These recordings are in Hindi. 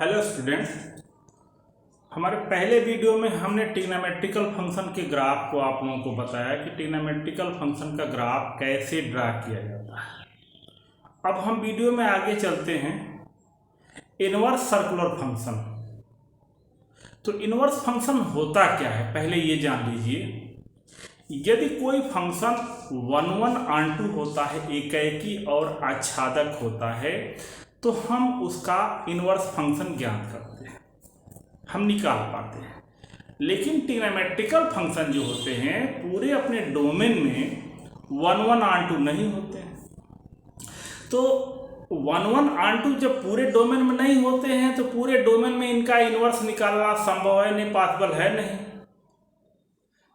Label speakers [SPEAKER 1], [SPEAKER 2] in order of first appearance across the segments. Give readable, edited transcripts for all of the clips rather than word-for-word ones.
[SPEAKER 1] हेलो स्टूडेंट, हमारे पहले वीडियो में हमने ट्रिग्नोमेट्रिकल फंक्शन के ग्राफ को आप लोगों को बताया कि ट्रिग्नोमेट्रिकल फंक्शन का ग्राफ कैसे ड्रा किया जाता है। अब हम वीडियो में आगे चलते हैं। Inverse circular function. तो इनवर्स फंक्शन होता क्या है पहले ये जान लीजिए। यदि कोई फंक्शन 1/(1)(2) होता है, एकाएकी और आच्छादक होता है, तो हम उसका इनवर्स फंक्शन ज्ञात करते हैं, हम निकाल पाते हैं। लेकिन ट्रिग्नोमेट्रिकल फंक्शन जो होते हैं पूरे अपने डोमेन में 1/(1)(2) नहीं होते हैं। तो 1/(1)(2) जब पूरे डोमेन में नहीं होते हैं तो पूरे डोमेन में इनका इनवर्स निकालना संभव है नहीं, पॉसिबल है नहीं।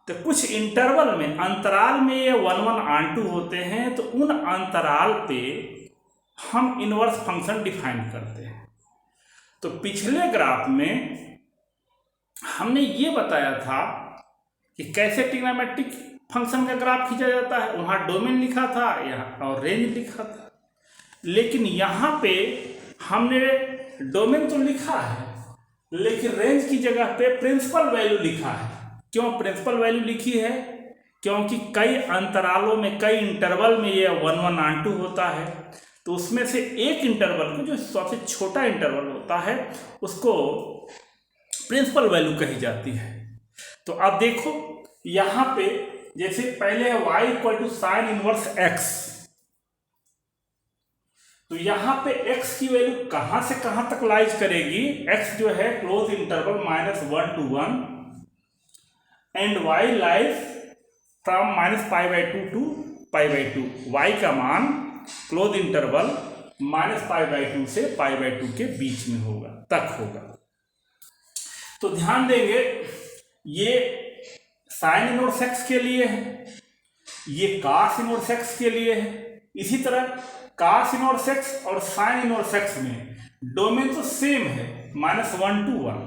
[SPEAKER 1] तो कुछ इंटरवल में, अंतराल में ये 1/(1)(2) होते हैं, तो उन अंतराल पे हम इनवर्स फंक्शन डिफाइन करते हैं। तो पिछले ग्राफ में हमने ये बताया था कि कैसे ट्रिग्नोमेट्रिक फंक्शन का ग्राफ खींचा जाता है। वहाँ डोमेन लिखा था यहाँ और रेंज लिखा था। लेकिन यहाँ पे हमने डोमेन तो लिखा है लेकिन रेंज की जगह पे प्रिंसिपल वैल्यू लिखा है। क्यों प्रिंसिपल वैल्यू लिखी है? क्योंकि कई अंतरालों में, कई इंटरवल में ये 1/(1)(2) होता है। तो उसमें से एक इंटरवल को, जो सबसे छोटा इंटरवल होता है, उसको प्रिंसिपल वैल्यू कही जाती है। तो अब देखो यहाँ पे जैसे पहले है y = sin इनवर्स x। तो यहाँ पे x की वैल्यू कहाँ से कहाँ तक लाइज करेगी? x जो है close interval -1 to 1 and y lies from -π/2 to π/2। y का मान क्लोज इंटरवल -π/2 से π/2 के बीच में होगा, तक होगा। तो ध्यान देंगे ये साइन इनवर्स x के लिए है, ये कॉस इनवर्स x के लिए है। इसी तरह कॉस इनवर्स x और साइन इनवर्स x में डोमेन तो सेम है, -1 to 1,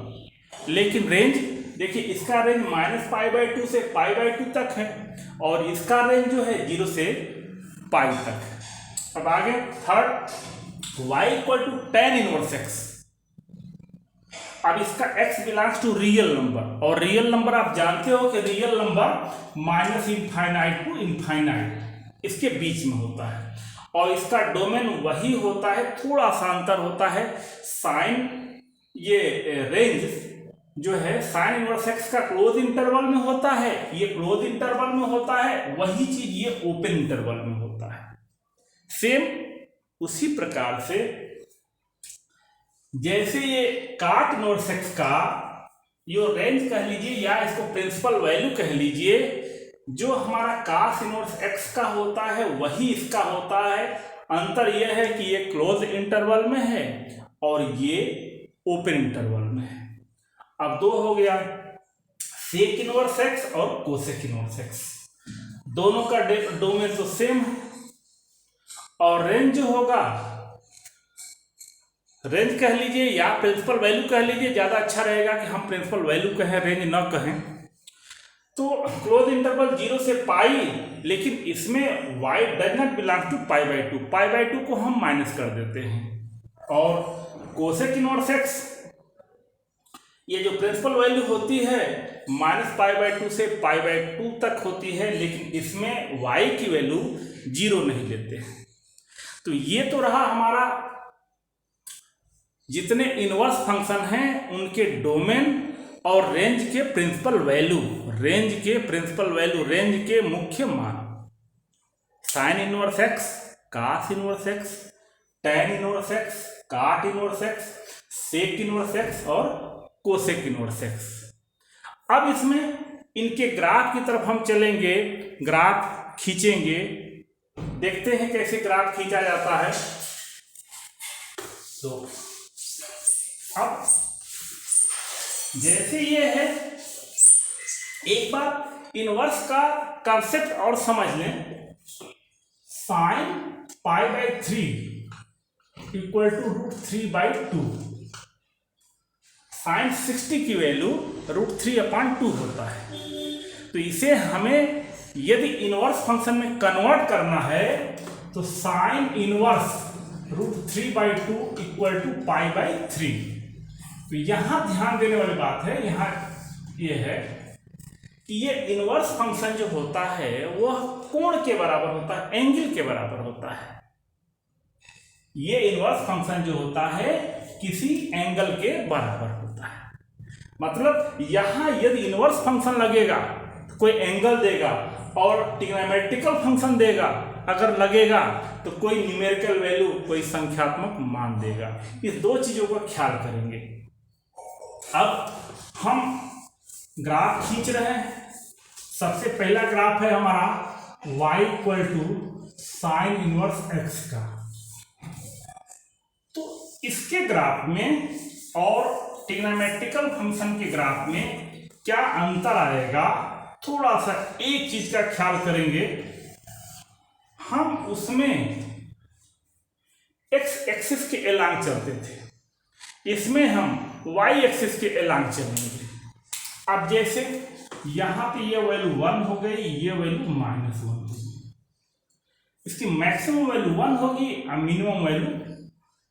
[SPEAKER 1] लेकिन रेंज देखिए, इसका रेंज -π/2 से π/2 तक है और इसका रेंज जो है 0 से π तक है। अब आगे third, y = tan inverse x। अब इसका x belongs to real number, और रियल नंबर आप जानते हो कि रियल नंबर -∞ to ∞ इसके बीच में होता है। और इसका डोमेन वही होता है, थोड़ा सा अंतर होता है। साइन, ये रेंज जो है साइन इनवर्स x का क्लोज इंटरवल में होता है, ये क्लोज इंटरवल में होता है, वही चीज ये ओपन इंटरवल में होता है। सेम उसी प्रकार से जैसे ये कॉट इनवर्स x का यो रेंज कह लीजिए या इसको प्रिंसिपल वैल्यू कह लीजिए, जो हमारा कॉस इनवर्स x का होता है वही इसका होता है। अंतर यह है कि ये क्लोज इंटरवल में है और ये ओपन इंटरवल में है। अब दो हो गया, सेक इनवर्स x और कोसेक इनवर्स x। दोनों का डोमेन तो सेम है और रेंज जो होगा, रेंज कह लीजिए या प्रिंसिपल वैल्यू कह लीजिए, ज्यादा अच्छा रहेगा कि हम प्रिंसिपल वैल्यू कहें, रेंज न कहें। तो क्लोज इंटरवल 0 से π, लेकिन इसमें y does not belong to π/2, π/2 को हम माइनस कर देते हैं। और कोसेक इनवर्स x, ये जो प्रिंसिपल वैल्यू होती है -π/2 से π/2 तक होती है, लेकिन इसमें y की वैल्यू 0 नहीं लेते हैं। तो ये तो रहा हमारा जितने इनवर्स फंक्शन हैं उनके डोमेन और रेंज के प्रिंसिपल वैल्यू, रेंज के प्रिंसिपल वैल्यू, रेंज के मुख्य मान। Sine inverse x, cos inverse x, tan inverse x, cot inverse x, sec inverse x और कोसेक इनवर्स x। अब इसमें इनके ग्राफ की तरफ हम चलेंगे, ग्राफ खींचेंगे, देखते हैं कैसे ग्राफ खींचा जाता है। तो अब जैसे ये है, एक बार इनवर्स का कंसेप्ट और समझ लें। साइन π/3 = √3/2। साइन 60 की वैल्यू √3/2 होता है। तो इसे हमें यदि इनवर्स फंक्शन में कन्वर्ट करना है तो साइन इनवर्स √3/2 = π/3। तो यहाँ ध्यान देने वाली बात है, यहाँ ये है कि ये इनवर्स फंक्शन जो होता है वह कोण के बराबर होता है, एंगल के बराबर होता है। ये इनवर्स फंक्शन जो होता है किसी एंगल के बराबर होता है। मतलब यहाँ यदि इनवर्स फंक्शन लगेगा तो कोई एंगल देगा, और ट्रिग्नोमेट्रिकल फंक्शन देगा अगर लगेगा तो कोई न्यूमेरिकल वैल्यू, कोई संख्यात्मक मान देगा। इस दो चीजों का ख्याल करेंगे। अब हम ग्राफ खींच रहे हैं। सबसे पहला ग्राफ है हमारा y equal to sine inverse x का। तो इसके ग्राफ में और ट्रिग्नोमेट्रिकल फंक्शन के ग्राफ में क्या अंतर आएगा, थोड़ा सा एक चीज का ख्याल करेंगे। हम उसमें x एक्सिस के एलांग चलते थे, इसमें हम y एक्सिस के एलांग चलेंगे। अब जैसे यहां पे ये वैल्यू 1 हो गई, ये वैल्यू -1 होगी, इसकी मैक्सिमम वैल्यू 1 होगी और मिनिमम वैल्यू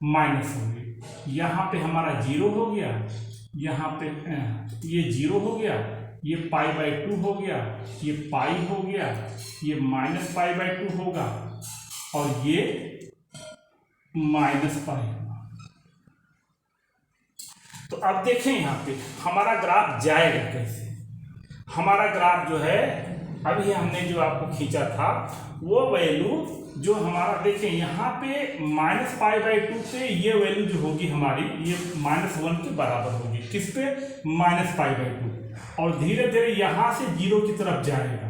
[SPEAKER 1] माइनस होगी। यहाँ पे हमारा 0 हो गया, यहाँ पे ये 0 हो गया, ये π/2 हो गया, ये पाई हो गया, ये -π/2 होगा और ये -π होगा। तो अब देखें यहाँ पे हमारा ग्राफ जाएगा कैसे। हमारा ग्राफ जो है अभी हमने जो आपको खींचा था वो वैल्यू जो हमारा देखें यहाँ पे -π/2 पे ये वैल्यू जो होगी हमारी, ये -1 के बराबर होगी। किस पे? -π/2। और धीरे धीरे यहाँ से 0 की तरफ जाएगा,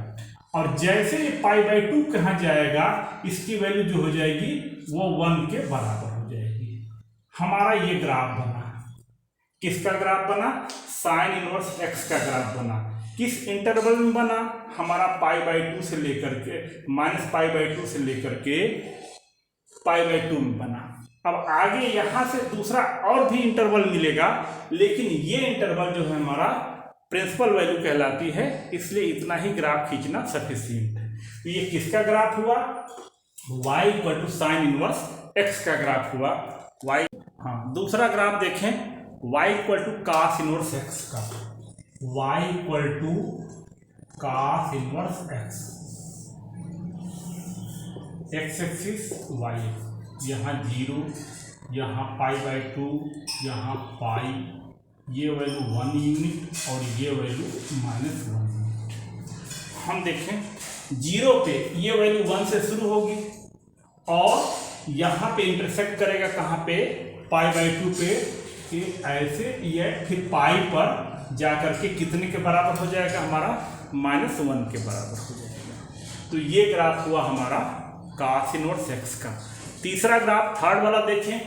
[SPEAKER 1] और जैसे ये π/2 कहाँ जाएगा इसकी वैल्यू जो हो जाएगी वो 1 के बराबर हो जाएगी। हमारा ये ग्राफ बना। किसका ग्राफ बना? साइन इनवर्स x का ग्राफ बना। किस इंटरवल में बना? हमारा π/2 से लेकर के -π/2 से लेकर के π/2 में बना। अब आगे यहां से दूसरा और भी इंटरवल मिलेगा, लेकिन ये इंटरवल जो है हमारा प्रिंसिपल वैल्यू कहलाती है, इसलिए इतना ही ग्राफ खींचना सफिशिएंट है। तो ये किसका ग्राफ हुआ? y equal to sine inverse x का ग्राफ हुआ। y, हाँ, दूसरा ग्राफ देखें, y equal to cos inverse x का। y equal to cos inverse x, x axis y, यहाँ 0, यहाँ π/2, यहाँ पाई, ये वैल्यू 1 यूनिट और ये वैल्यू -1 यूनिट। हम देखें 0 पे ये वैल्यू 1 से शुरू होगी और यहाँ पे इंटरसेक्ट करेगा कहाँ पे? π/2 पे, कि ऐसे ये फिर पाई पर जाकर के कितने के बराबर हो जाएगा? हमारा -1 के बराबर हो जाएगा। तो ये ग्राफ हुआ हमारा कास इनवर्स x का। तीसरा ग्राफ, थर्ड वाला देखें,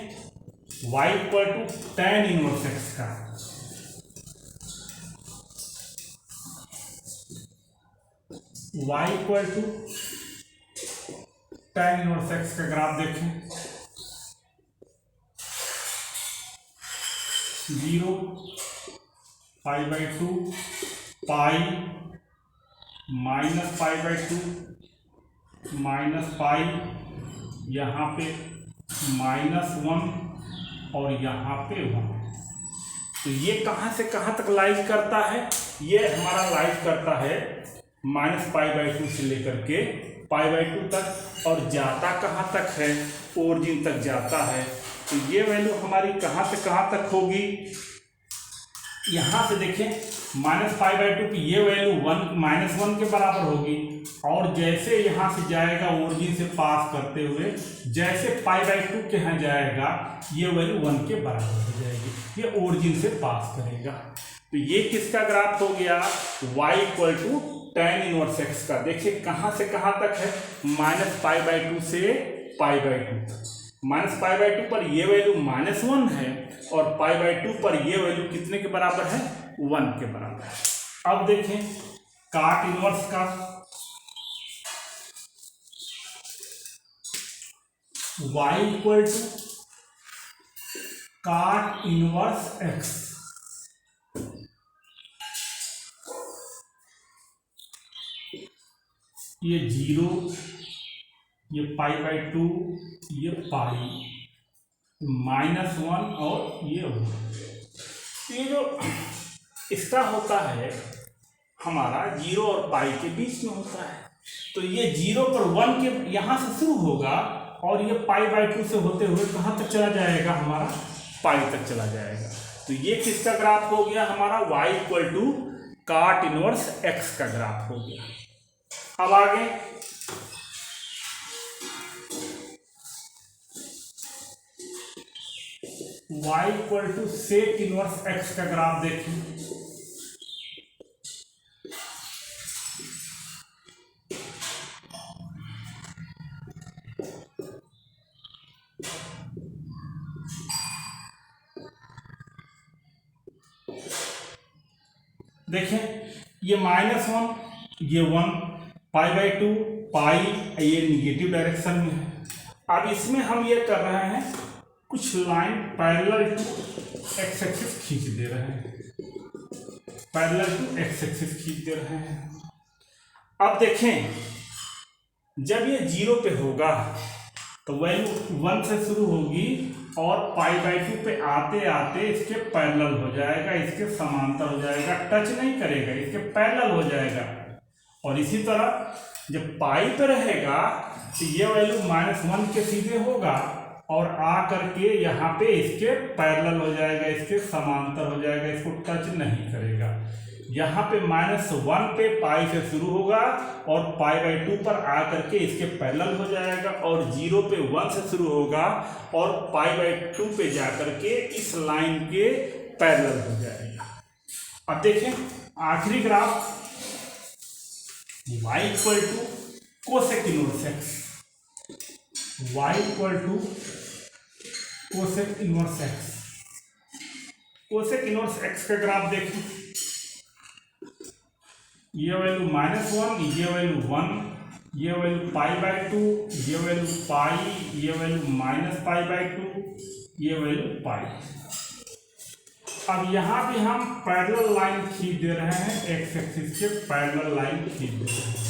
[SPEAKER 1] y equal to tan inverse x का। y equal to tan inverse x का ग्राफ देखें, 0, π/2, पाई, -π/2, -पाई, यहाँ पे -1 और यहाँ पे 1। तो ये कहाँ से कहाँ तक लाइज करता है? ये हमारा लाइज करता है -π/2 से लेकर के π/2 तक, और जाता कहाँ तक है? ओरिजिन तक जाता है। तो ये वैल्यू हमारी कहाँ से कहाँ तक होगी? यहाँ से देखें -π/2 की ये वैल्यू -1 के बराबर होगी, और जैसे यहाँ से जाएगा ओरिजिन से पास करते हुए, जैसे π/2 के यहाँ जाएगा ये वैल्यू 1 के बराबर हो जाएगी। ये ओरिजिन से पास करेगा। तो ये किसका ग्राफ हो गया? y equal to tan inverse x का। देखिए कहाँ से कहाँ तक है? -π/2 से π/2 तक। -π/2 पर ये वैल्यू -1 है और π/2 पर ये वैल्यू कितने के बराबर है? 1 के बराबर है। अब देखें काट इनवर्स का, y इक्वल टू काट इनवर्स x। ये 0, ये π/2, ये पाई, -1 और ये 1। तो ये जो इसका होता है हमारा 0 और पाई के बीच में होता है। तो ये 0 पर 1 के यहाँ से शुरू होगा और ये π/2 से होते हुए कहाँ तक चला जाएगा, हमारा पाई तक चला जाएगा। तो ये किसका ग्राफ हो गया, हमारा y = cot इनवर्स x का ग्राफ हो गया। अब आगे y = sec इनवर्स x का ग्राफ देखिए। देखें ये -1 ये 1 π/2 पाई, ये निगेटिव डायरेक्शन में है। अब इसमें हम ये कर रहे हैं कुछ line parallel to x axis खींच दे रहे हैं, पैरेलल टू एक्स एक्सिस खींच दे रहे हैं। अब देखें जब ये 0 पे होगा तो वैल्यू 1 से शुरू होगी और π/2 पे आते आते इसके पैरेलल हो जाएगा, इसके समांतर हो जाएगा, टच नहीं करेगा, इसके पैरेलल हो जाएगा। और इसी तरह जब पाई पे रहेगा तो ये वैल्यू -1 के सीधे होगा और आ करके यहाँ पे इसके पैरेलल हो जाएगा, इसके समांतर हो जाएगा, इसको टच नहीं करेगा। यहाँ पे -1 पे पाई से शुरू होगा और π/2 पर आ करके इसके पैरेलल हो जाएगा और 0 पे 1 से शुरू होगा और π/2 पे जा करके इस लाइन के पैरेलल हो जाएगा। अब देखें आखिरी graph y = cosec inverse x, y = cosec inverse x, cosec inverse x का ग्राफ देखिए। ये वैल्यू -1, ये वैल्यू 1, ये वैल्यू π/2, ये वैल्यू पाई, ये वैल्यू -π/2, ये वैल्यू पाई। अब यहाँ भी हम पैरेलल लाइन खींच दे रहे हैं, एक्स एक्सिस के पैरेलल लाइन खींच दे रहे हैं।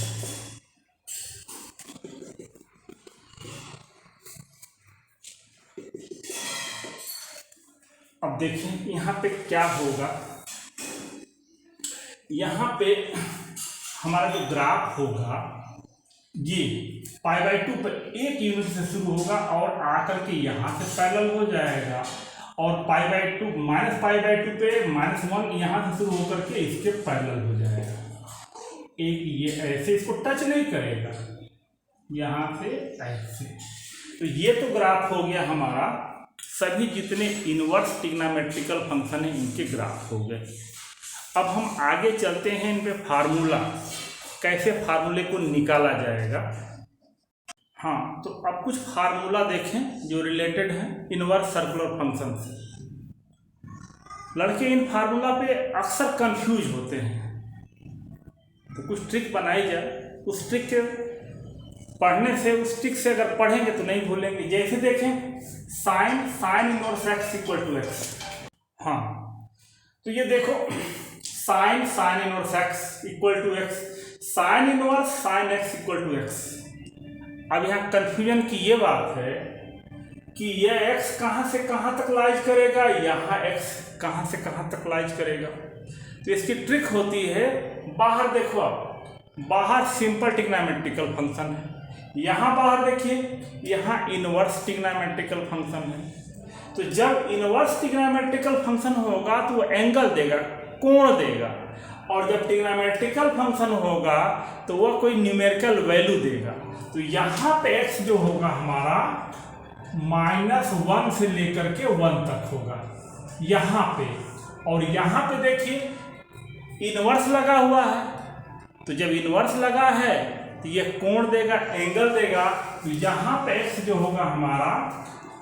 [SPEAKER 1] अब देखें यहाँ पे क्या होगा, यहाँ पे हमारा जो ग्राफ होगा ये π/2 पर 1 यूनिट से शुरू होगा और आकर के यहाँ से पैरेलल हो जाएगा और π/2 -π/2 पे -1 यहाँ से शुरू होकर के इसके पैरेलल हो जाएगा। एक ये ऐसे इसको टच नहीं करेगा, यहाँ से ऐसे। तो ये तो ग्राफ हो गया हमारा, सभी जितने इनवर्स ट्रिग्नोमेट्रिकल फंक्शन है इनके ग्राफ हो गए। अब हम आगे चलते हैं इन पे फार्मूला, कैसे फार्मूले को निकाला जाएगा। हाँ, तो अब कुछ फार्मूला देखें जो रिलेटेड है इनवर्स सर्कुलर फंक्शन से। लड़के इन फार्मूला पे अक्सर कंफ्यूज होते हैं, तो कुछ ट्रिक बनाई जाए। उस ट्रिक के पढ़ने से, उस ट्रिक से अगर पढ़ेंगे तो नहीं भूलेंगे। जैसे देखें साइन इनवर्स x = x। हाँ, तो ये देखो sign inverse x = x, sine inverse sine x = x। अब यहाँ कंफ्यूजन की ये बात है कि यह x कहाँ से कहाँ तक लाइज करेगा, यहाँ x कहाँ से कहाँ तक लाइज करेगा। तो इसकी ट्रिक होती है, बाहर देखो आप, बाहर सिंपल ट्रिग्नोमेट्रिकल फंक्शन है, यहाँ बाहर देखिए यहाँ इनवर्स ट्रिग्नोमेट्रिकल फंक्शन है। तो जब इनवर्स ट्रिग्नोमेट्रिकल फंक्शन होगा तो वो एंगल देगा, कोण देगा, और जब ट्रिग्नोमेट्रिकल फंक्शन होगा तो वह कोई न्यूमेरिकल वैल्यू देगा। तो यहाँ पे x जो होगा हमारा -1 से लेकर के 1 तक होगा यहाँ पे, और यहाँ पे देखिए इनवर्स लगा हुआ है। तो जब इनवर्स लगा है तो ये कोण देगा, एंगल देगा। तो यहाँ पे x जो होगा हमारा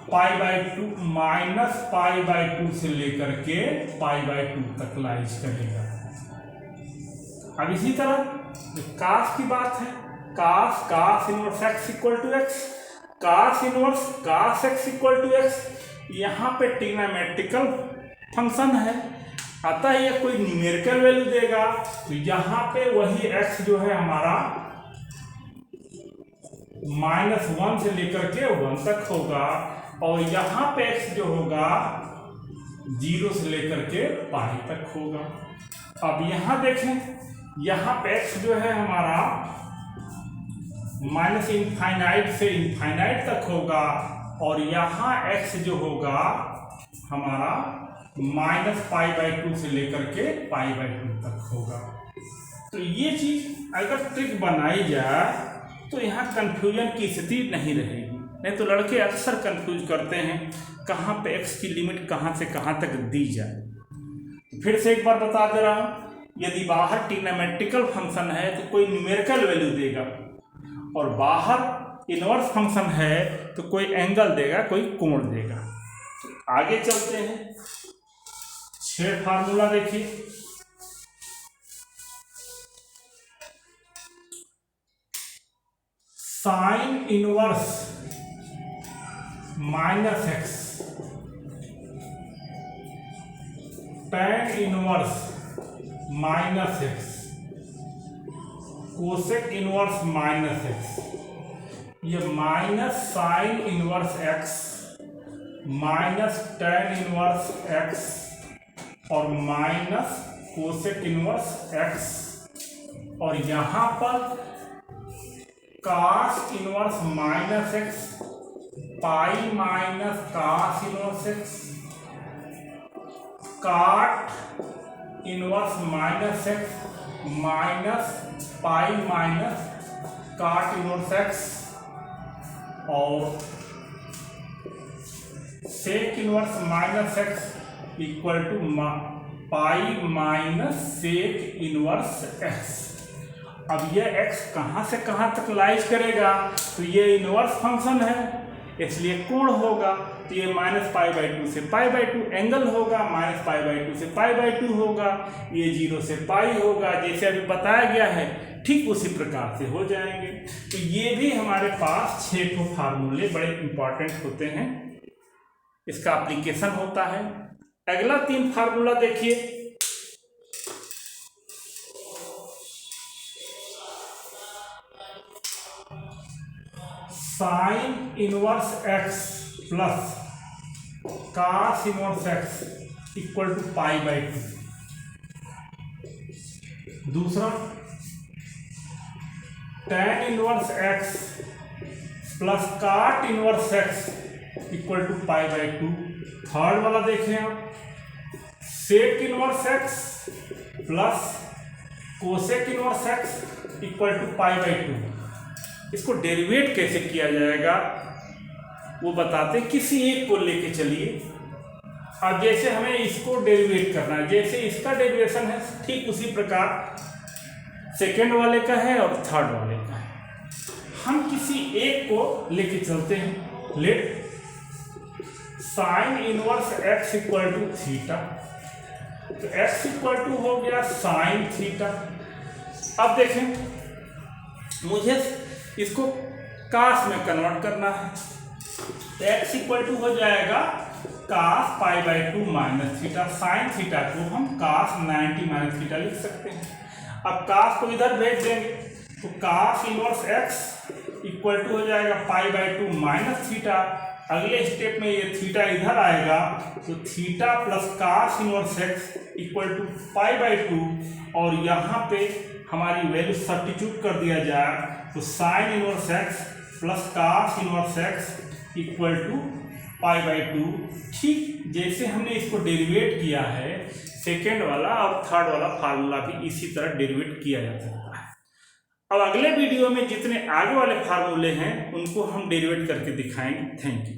[SPEAKER 1] π/2 -π/2 से लेकर के π/2 तक लाइज करेगा। अब इसी तरह कास की बात है, कास इनवर्स x = x, कास इनवर्स कास x = x। यहाँ पे ट्रिग्नोमेट्रिकल फंक्शन है, अतः यह कोई न्यूमेरिकल वैल्यू देगा। तो यहाँ पे वही x जो है हमारा -1 से लेकर के 1 तक होगा, और यहाँ पे x जो होगा 0 से लेकर के पाई तक होगा। अब यहाँ देखें, यहाँ पे x जो है हमारा माइनस इनफाइनाइट से इनफाइनाइट तक होगा, और यहाँ x जो होगा हमारा -π/2 से लेकर के π/2 तक होगा। तो ये चीज अगर ट्रिक बनाई जाए तो यहाँ कंफ्यूजन की स्थिति नहीं रहेगी। नहीं तो लड़के अक्सर कंफ्यूज करते हैं कहाँ पे x की लिमिट कहाँ से कहाँ तक दी जाए। फिर से एक बार बता दे रहा हूँ, यदि बाहर ट्रिग्नोमेट्रिकल फंक्शन है तो कोई न्यूमेरिकल वैल्यू देगा, और बाहर इनवर्स फंक्शन है तो कोई एंगल देगा, कोई कोण देगा। तो आगे चलते हैं, 6 फार्मूला देखिए। Sine inverse -x, tan inverse -x, cosec inverse -x, ये minus sine inverse x minus tan inverse x और माइनस कोसेक इनवर्स x, और यहाँ पर cos inverse -x pi minus cos inverse x, cot inverse -x minus pi minus cot inverse x, और sec inverse -x equal to pi minus sec inverse x। अब ये x कहाँ से कहाँ तक लाइज करेगा, तो ये इनवर्स फंक्शन है इसलिए कोण होगा, तो ये -π/2 से π/2 एंगल होगा, -π/2 से π/2 होगा, ये 0 से पाई होगा। जैसे अभी बताया गया है ठीक उसी प्रकार से हो जाएंगे। तो ये भी हमारे पास 6 ठो फार्मूले बड़े इंपॉर्टेंट होते हैं, इसका एप्लीकेशन होता है। अगला 3 फार्मूला देखिए। Sine inverse x plus cos inverse x equal to π/2। दूसरा tan inverse x plus cot inverse x equal to π/2। Third वाला देखें आप, sec inverse x plus cosec inverse x equal to π/2। इसको डेरिवेट कैसे किया जाएगा वो बताते, किसी एक को लेके चलिए। अब जैसे हमें इसको डेरिवेट करना है, जैसे इसका डेरिवेशन है ठीक उसी प्रकार सेकेंड वाले का है और थर्ड वाले का है। हम किसी एक को लेके चलते हैं। Let sine inverse x equal to theta, तो x इक्वल टू हो गया साइन थीटा। अब देखें, मुझे इसको कास में कन्वर्ट करना है, तो x इक्वल टू हो जाएगा कास π/2 माइनस थीटा। साइन थीटा को हम कास 90 माइनस थीटा लिख सकते हैं। अब कास को इधर भेज देंगे तो कास इनवर्स x इक्वल टू हो जाएगा π/2 माइनस थीटा। अगले स्टेप में ये थीटा इधर आएगा तो theta plus cos inverse x equal to π/2, और यहाँ पे हमारी वैल्यू सब्स्टिट्यूट कर दिया जाए तो sine inverse x plus cos inverse x equal to π/2। ठीक जैसे हमने इसको डेरिवेट किया है, सेकेंड वाला और थर्ड वाला फार्मूला भी इसी तरह डेरिवेट किया जा सकता है। अब अगले वीडियो में जितने आगे वाले फार्मूले हैं उनको हम डेरिवेट करके दिखाएंगे। Thank you.